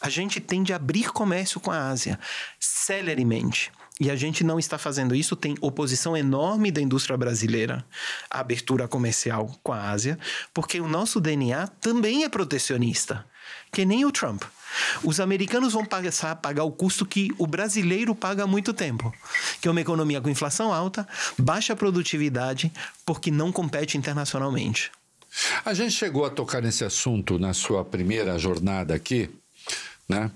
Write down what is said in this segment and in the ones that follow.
A gente tende a abrir comércio com a Ásia celeremente. E a gente não está fazendo isso, tem oposição enorme da indústria brasileira à abertura comercial com a Ásia, porque o nosso DNA também é protecionista, que nem o Trump. Os americanos vão passar a pagar o custo que o brasileiro paga há muito tempo, que é uma economia com inflação alta, baixa produtividade, porque não compete internacionalmente. A gente chegou a tocar nesse assunto na sua primeira jornada aqui, né?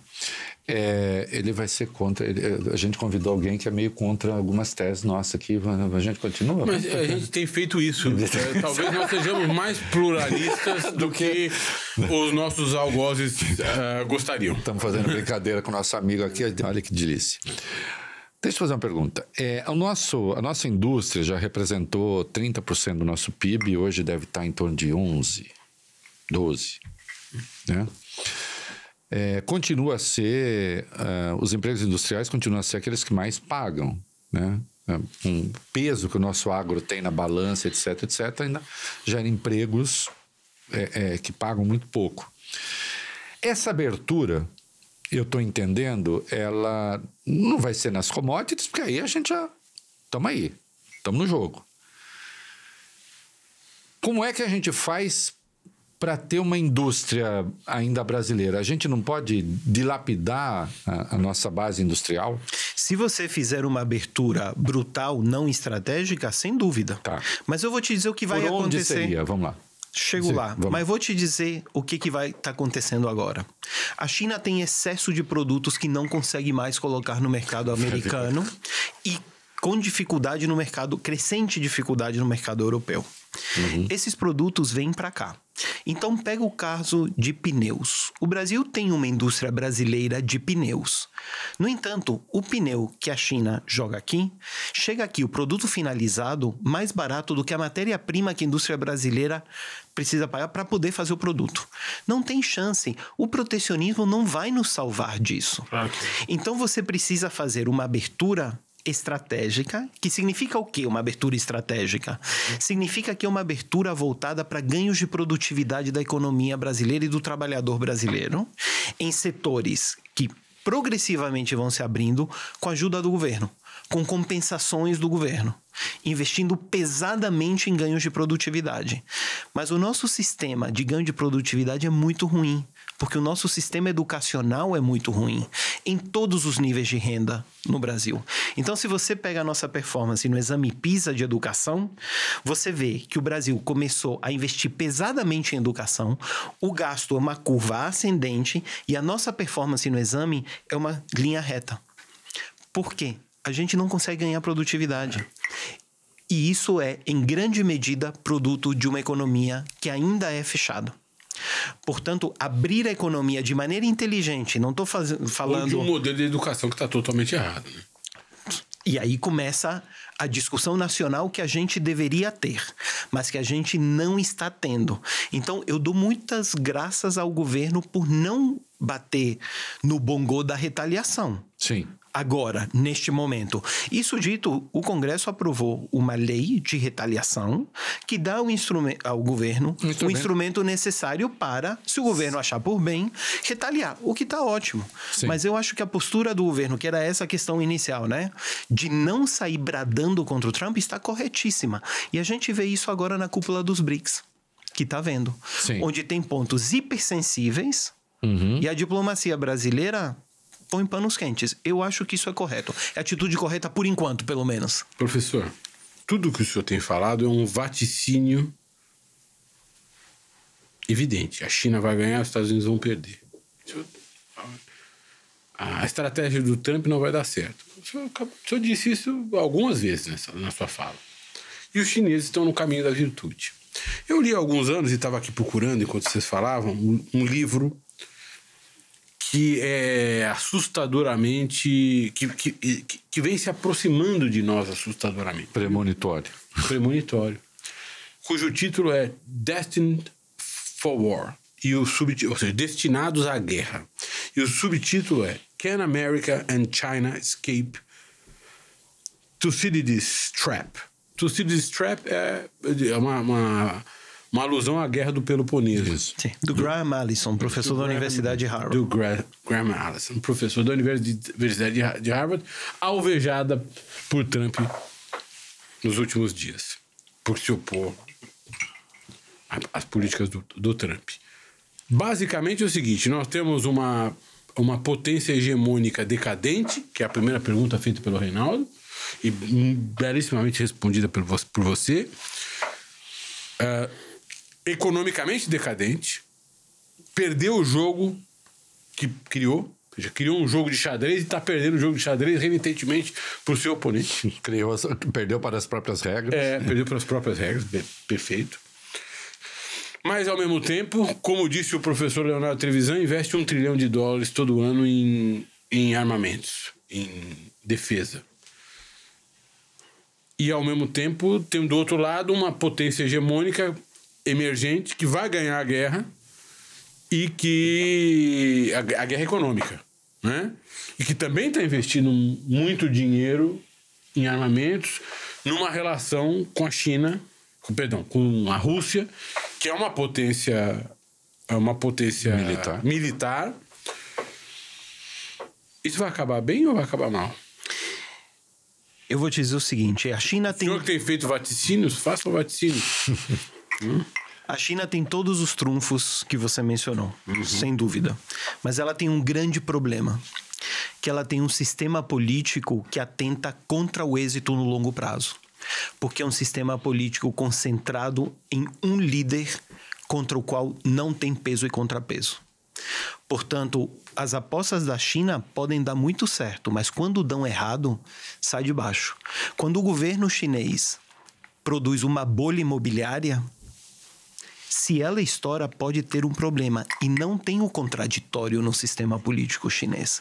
Ele vai ser contra. A gente convidou alguém que é meio contra algumas teses nossas aqui. A gente continua? Mas a gente tem feito isso. Talvez nós sejamos mais pluralistas do que os nossos algozes gostariam. Estamos fazendo brincadeira com o nosso amigo aqui. Olha que delícia. Deixa eu fazer uma pergunta. A nossa indústria já representou 30% do nosso PIB, hoje deve estar em torno de 11, 12, né? Continua a ser, os empregos industriais continuam a ser aqueles que mais pagam, né? Um peso que o nosso agro tem na balança, etc, ainda gera empregos que pagam muito pouco. Essa abertura, eu estou entendendo, ela não vai ser nas commodities, porque aí a gente já estamos no jogo. Como é que a gente faz para ter uma indústria ainda brasileira? A gente não pode dilapidar a nossa base industrial? Se você fizer uma abertura brutal, não estratégica, sem dúvida. Tá. Mas eu vou te dizer o que vai acontecer. Onde seria? Vamos lá. Chego lá, mas vou te dizer o que vai estar acontecendo agora. A China tem excesso de produtos que não consegue mais colocar no mercado americano e com dificuldade no mercado, crescente dificuldade no mercado europeu. Uhum. Esses produtos vêm para cá. Então pega o caso de pneus. O Brasil tem uma indústria brasileira de pneus. No entanto, o pneu que a China joga aqui, chega aqui o produto finalizado mais barato do que a matéria-prima que a indústria brasileira precisa pagar para poder fazer o produto. Não tem chance. O protecionismo não vai nos salvar disso. Então você precisa fazer uma abertura estratégica, que significa o quê? Uma abertura estratégica? Significa que é uma abertura voltada para ganhos de produtividade da economia brasileira e do trabalhador brasileiro em setores que progressivamente vão se abrindo com a ajuda do governo, com compensações do governo, investindo pesadamente em ganhos de produtividade. Mas o nosso sistema de ganho de produtividade é muito ruim, porque o nosso sistema educacional é muito ruim em todos os níveis de renda no Brasil. Então, se você pega a nossa performance no exame PISA de educação, você vê que o Brasil começou a investir pesadamente em educação, o gasto é uma curva ascendente e a nossa performance no exame é uma linha reta. Por quê? A gente não consegue ganhar produtividade. E isso é, em grande medida, produto de uma economia que ainda é fechada. Portanto, abrir a economia de maneira inteligente, não estou falando... Ou de um modelo de educação que está totalmente errado, né? E aí começa a discussão nacional que a gente deveria ter, mas que a gente não está tendo. Então, eu dou muitas graças ao governo por não bater no bongô da retaliação. Sim. Agora, neste momento. Isso dito, o Congresso aprovou uma lei de retaliação que dá ao governo o instrumento necessário para, se o governo achar por bem, retaliar, o que está ótimo. Sim. Mas eu acho que a postura do governo, que era essa questão inicial, né, de não sair bradando contra o Trump, está corretíssima. E a gente vê isso agora na cúpula dos BRICS, que está vendo. Sim. Onde tem pontos hipersensíveis e a diplomacia brasileira põe panos quentes. Eu acho que isso é correto. É a atitude correta por enquanto, pelo menos. Professor, tudo que o senhor tem falado é um vaticínio evidente. A China vai ganhar, os Estados Unidos vão perder. A estratégia do Trump não vai dar certo. O senhor disse isso algumas vezes na sua fala. E os chineses estão no caminho da virtude. Eu li há alguns anos, e estava aqui procurando, enquanto vocês falavam, um livro que é assustadoramente... que vem se aproximando de nós assustadoramente. Premonitório. Cujo título é Destined for War. E ou seja, Destinados à Guerra. E o subtítulo é Can America and China Escape Thucydides' Trap? Thucydides' Trap é uma alusão à Guerra do Peloponeso. Isso. Sim, do Graham Allison, professor da Universidade de Harvard. Do Graham Allison, professor da Universidade de Harvard, alvejada por Trump nos últimos dias, por se opor às políticas do Trump. Basicamente é o seguinte, nós temos uma potência hegemônica decadente, que é a primeira pergunta feita pelo Reinaldo, e belíssimamente respondida por você. Economicamente decadente, perdeu o jogo que criou, ou seja, criou um jogo de xadrez e está perdendo o jogo de xadrez renitentemente para o seu oponente. Perdeu para as próprias regras. Perdeu para as próprias regras, perfeito. Mas, ao mesmo tempo, como disse o professor Leonardo Trevisan, investe $1 trilhão todo ano em armamentos, em defesa. E, ao mesmo tempo, tem do outro lado uma potência hegemônica emergente que vai ganhar a guerra e que... a guerra econômica, né? E que também está investindo muito dinheiro em armamentos numa relação com a China, com a Rússia, que é uma potência militar. Isso vai acabar bem ou vai acabar mal? Eu vou te dizer o seguinte, a China tem... O senhor que tem feito vaticínios, faça o vaticínio. A China tem todos os trunfos que você mencionou, sem dúvida. Mas ela tem um grande problema, que ela tem um sistema político que atenta contra o êxito no longo prazo. Porque é um sistema político concentrado em um líder contra o qual não tem peso e contrapeso. Portanto, as apostas da China podem dar muito certo, mas quando dão errado, sai de baixo. Quando o governo chinês produz uma bolha imobiliária, se ela estoura, pode ter um problema. E não tem o contraditório no sistema político chinês.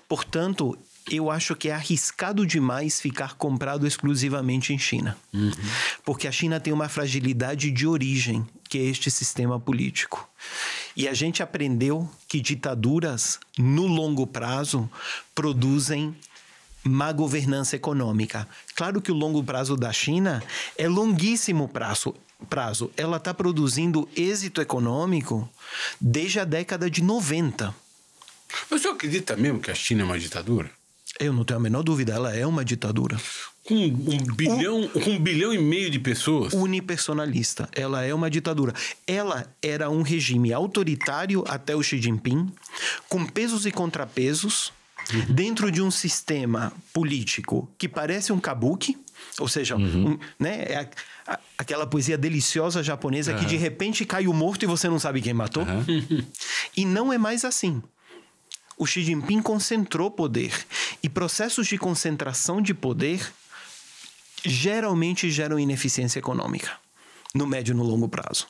Portanto, eu acho que é arriscado demais ficar comprado exclusivamente em China. Porque a China tem uma fragilidade de origem, que é este sistema político. E a gente aprendeu que ditaduras, no longo prazo, produzem má governança econômica. Claro que o longo prazo da China é longuíssimo prazo. Ela está produzindo êxito econômico desde a década de 90. Mas o senhor acredita mesmo que a China é uma ditadura? Eu não tenho a menor dúvida, ela é uma ditadura. Com 1,5 bilhão de pessoas? Unipersonalista. Ela é uma ditadura. Ela era um regime autoritário até o Xi Jinping, com pesos e contrapesos, dentro de um sistema político que parece um kabuki, ou seja, né, aquela poesia deliciosa japonesa que de repente cai o morto e você não sabe quem matou. E não é mais assim. O Xi Jinping concentrou poder. E processos de concentração de poder geralmente geram ineficiência econômica no médio e no longo prazo.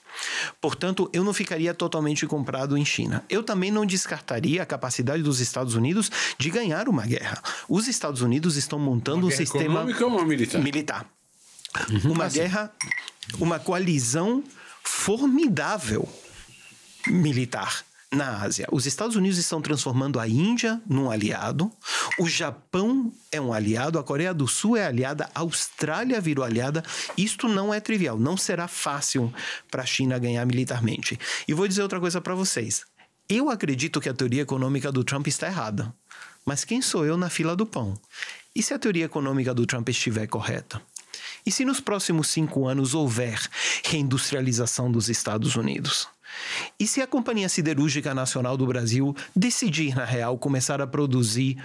Portanto, eu não ficaria totalmente comprado em China. Eu também não descartaria a capacidade dos Estados Unidos de ganhar uma guerra. Os Estados Unidos estão montando um sistema... econômica ou uma militar? Militar. Uma guerra, uma coalizão formidável militar na Ásia. Os Estados Unidos estão transformando a Índia num aliado, o Japão é um aliado, a Coreia do Sul é aliada, a Austrália virou aliada. Isto não é trivial, não será fácil para a China ganhar militarmente. E vou dizer outra coisa para vocês. Eu acredito que a teoria econômica do Trump está errada, mas quem sou eu na fila do pão? E se a teoria econômica do Trump estiver correta? E se nos próximos 5 anos houver reindustrialização dos Estados Unidos? E se a Companhia Siderúrgica Nacional do Brasil decidir, na real, começar a produzir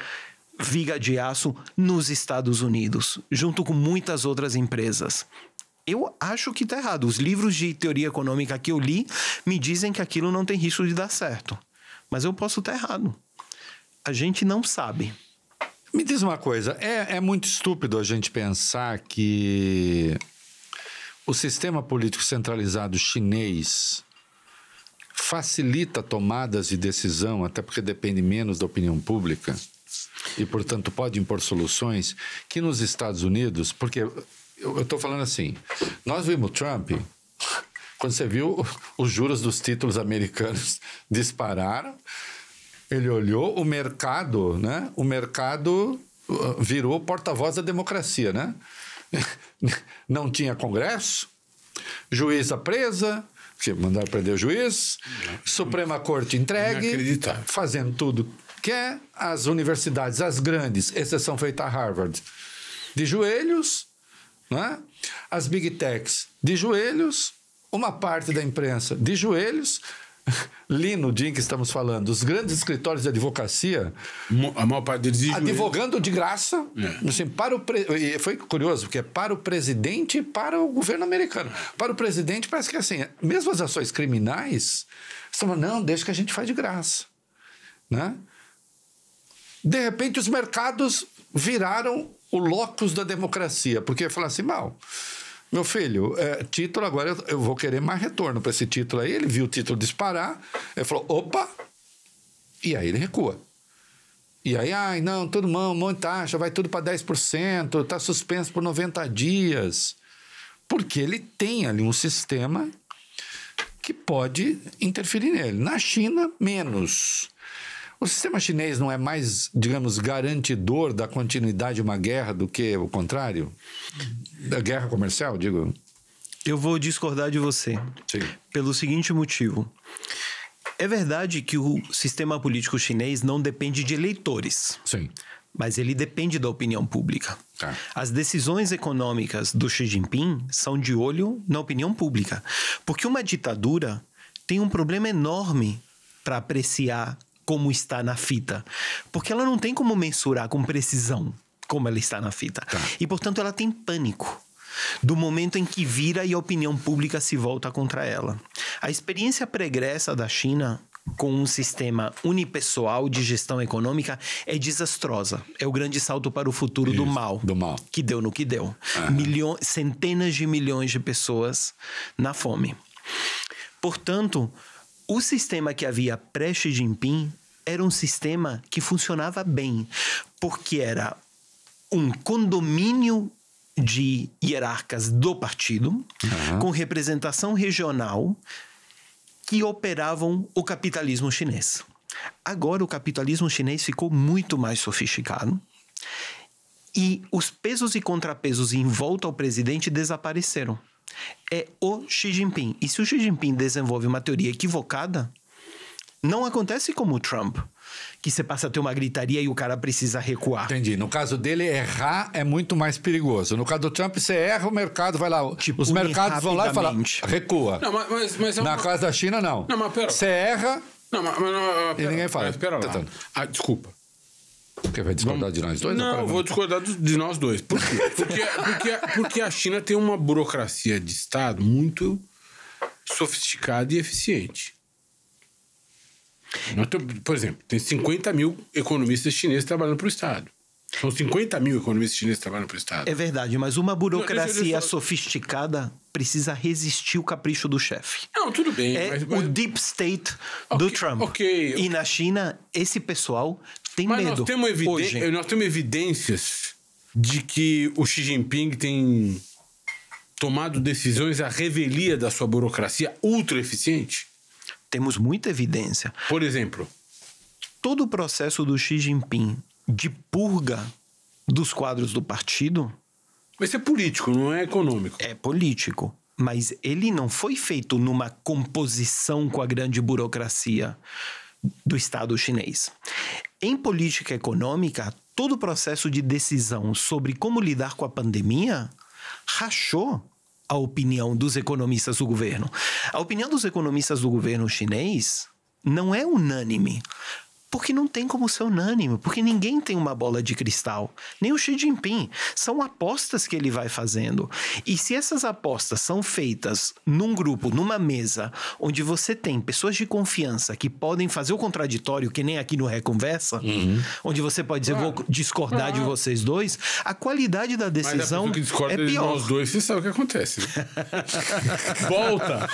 viga de aço nos Estados Unidos, junto com muitas outras empresas? Eu acho que está errado. Os livros de teoria econômica que eu li me dizem que aquilo não tem risco de dar certo. Mas eu posso estar errado. A gente não sabe. Me diz uma coisa, é muito estúpido a gente pensar que o sistema político centralizado chinês facilita tomadas de decisão, até porque depende menos da opinião pública e, portanto, pode impor soluções que nos Estados Unidos, porque eu estou falando assim, nós vimos Trump, quando você viu os juros dos títulos americanos dispararam, ele olhou o mercado, né? O mercado virou porta-voz da democracia, né? Não tinha Congresso, juíza presa, que mandaram prender o juiz, Suprema Corte entregue, fazendo tudo que é, as universidades, as grandes, exceção feita a Harvard, de joelhos, né? As big techs de joelhos, uma parte da imprensa de joelhos, ali no dia em que estamos falando, os grandes escritórios de advocacia, a maior parte deles advogando de graça, assim, e foi curioso, porque é para o presidente e para o governo americano. Para o presidente parece que assim, mesmo as ações criminais, estão falando, não, deixa que a gente faz de graça, né? De repente os mercados viraram o locus da democracia, porque falaram assim, mal, meu filho, título agora eu vou querer mais retorno para esse título aí. Ele viu o título disparar, ele falou, opa, e aí ele recua. E aí, ai, não, todo mundo, um monte de taxa, vai tudo para 10%, está suspenso por 90 dias. Porque ele tem ali um sistema que pode interferir nele. Na China, menos. O sistema chinês não é mais, digamos, garantidor da continuidade de uma guerra do que o contrário? Da guerra comercial, digo? Eu vou discordar de você. Sim. Pelo seguinte motivo. É verdade que o sistema político chinês não depende de eleitores. Sim. Mas ele depende da opinião pública. Tá. As decisões econômicas do Xi Jinping são de olho na opinião pública. Porque uma ditadura tem um problema enorme para apreciar como está na fita. Porque ela não tem como mensurar com precisão como ela está na fita. Tá. E, portanto, ela tem pânico do momento em que vira e a opinião pública se volta contra ela. A experiência pregressa da China com um sistema unipessoal de gestão econômica é desastrosa. É o grande salto para o futuro do Mao. Que deu no que deu. Centenas de milhões de pessoas na fome. Portanto, o sistema que havia pré-Xi Jinping era um sistema que funcionava bem, porque era um condomínio de hierarcas do partido, com representação regional, que operavam o capitalismo chinês. Agora o capitalismo chinês ficou muito mais sofisticado e os pesos e contrapesos em volta ao presidente desapareceram. É o Xi Jinping. E se o Xi Jinping desenvolve uma teoria equivocada, não acontece como o Trump, que você passa a ter uma gritaria e o cara precisa recuar. Entendi. No caso dele, errar é muito mais perigoso. No caso do Trump, você erra, o mercado vai lá. Tipo, os mercados vão lá e falam, recua. Não, mas Na casa da China, não. Não, mas pera. Você erra e ninguém fala. Espera lá. Desculpa. Porque vai discordar de nós dois? Não, vou discordar de nós dois. Por quê? Porque a China tem uma burocracia de Estado muito sofisticada e eficiente. Por exemplo, tem 50 mil economistas chineses trabalhando para o Estado. São 50 mil economistas chineses trabalhando para o Estado. É verdade, mas uma burocracia sofisticada precisa resistir o capricho do chefe. Não, tudo bem. O deep state do Trump. E na China, esse pessoal tem medo. Nós temos evidências de que o Xi Jinping tem tomado decisões à revelia da sua burocracia ultra eficiente. Temos muita evidência. Por exemplo, todo o processo do Xi Jinping de purga dos quadros do partido... Mas é político, não é econômico. É político. Mas ele não foi feito numa composição com a grande burocracia do Estado chinês. Em política econômica, todo o processo de decisão sobre como lidar com a pandemia rachou a opinião dos economistas do governo. A opinião dos economistas do governo chinês não é unânime. Porque não tem como ser unânime, porque ninguém tem uma bola de cristal, nem o Xi Jinping. São apostas que ele vai fazendo. E se essas apostas são feitas num grupo, numa mesa, onde você tem pessoas de confiança que podem fazer o contraditório, que nem aqui no Reconversa, onde você pode dizer, vou discordar de vocês dois, a qualidade da decisão que discorda é pior. De nós dois, você sabe o que acontece. Né? Volta!